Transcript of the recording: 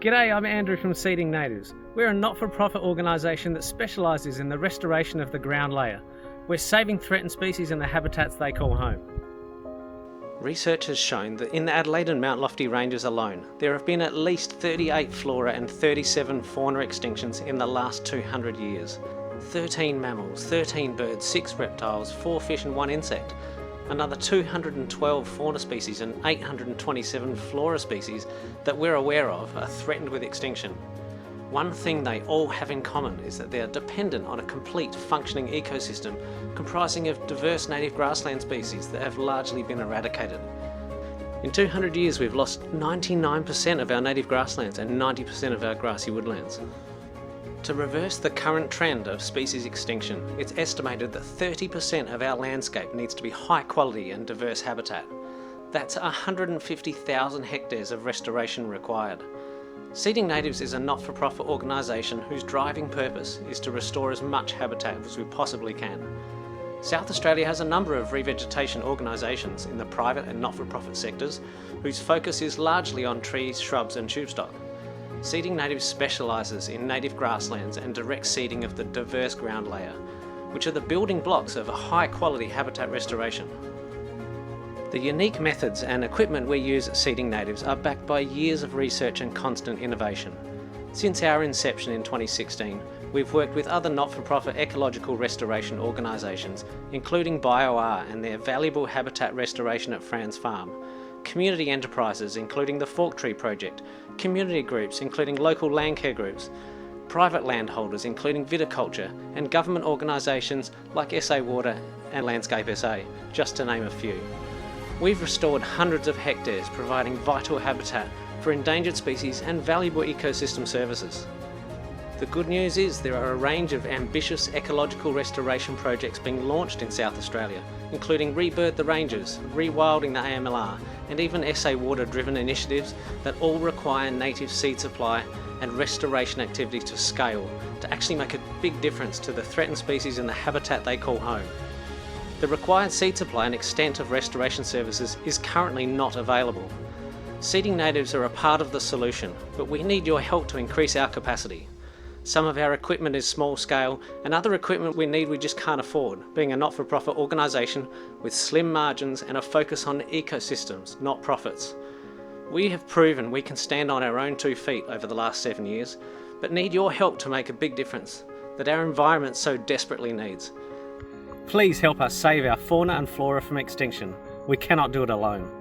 G'day, I'm Andrew from Seeding Natives. We're a not-for-profit organisation that specialises in the restoration of the ground layer. We're saving threatened species in the habitats they call home. Research has shown that in the Adelaide and Mount Lofty ranges alone, there have been at least 38 flora and 37 fauna extinctions in the last 200 years. 13 mammals, 13 birds, 6 reptiles, 4 fish and 1 insect. Another 212 fauna species and 827 flora species that we're aware of are threatened with extinction. One thing they all have in common is that they are dependent on a complete functioning ecosystem comprising of diverse native grassland species that have largely been eradicated. In 200 years we've lost 99% of our native grasslands and 90% of our grassy woodlands. To reverse the current trend of species extinction, it's estimated that 30% of our landscape needs to be high quality and diverse habitat. That's 150,000 hectares of restoration required. Seeding Natives is a not-for-profit organisation whose driving purpose is to restore as much habitat as we possibly can. South Australia has a number of revegetation organisations in the private and not-for-profit sectors whose focus is largely on trees, shrubs and tube stock. Seeding Natives specialises in native grasslands and direct seeding of the diverse ground layer, which are the building blocks of a high quality habitat restoration. The unique methods and equipment we use at Seeding Natives are backed by years of research and constant innovation. Since our inception in 2016, we've worked with other not-for-profit ecological restoration organisations, including BioR and their valuable habitat restoration at Franz Farm, community enterprises including the Fork Tree Project, community groups including local land care groups, private landholders including viticulture, and government organisations like SA Water and Landscape SA, just to name a few. We've restored hundreds of hectares, providing vital habitat for endangered species and valuable ecosystem services. The good news is there are a range of ambitious ecological restoration projects being launched in South Australia, including Rebird the Ranges, Rewilding the AMLR, and even SA Water driven initiatives that all require native seed supply and restoration activity to scale to actually make a big difference to the threatened species in the habitat they call home. The required seed supply and extent of restoration services is currently not available. Seeding Natives are a part of the solution, but we need your help to increase our capacity. Some of our equipment is small scale, and other equipment we just can't afford, being a not-for-profit organisation with slim margins and a focus on ecosystems, not profits. We have proven we can stand on our own 2 feet over the last 7 years, but need your help to make a big difference that our environment so desperately needs. Please help us save our fauna and flora from extinction. We cannot do it alone.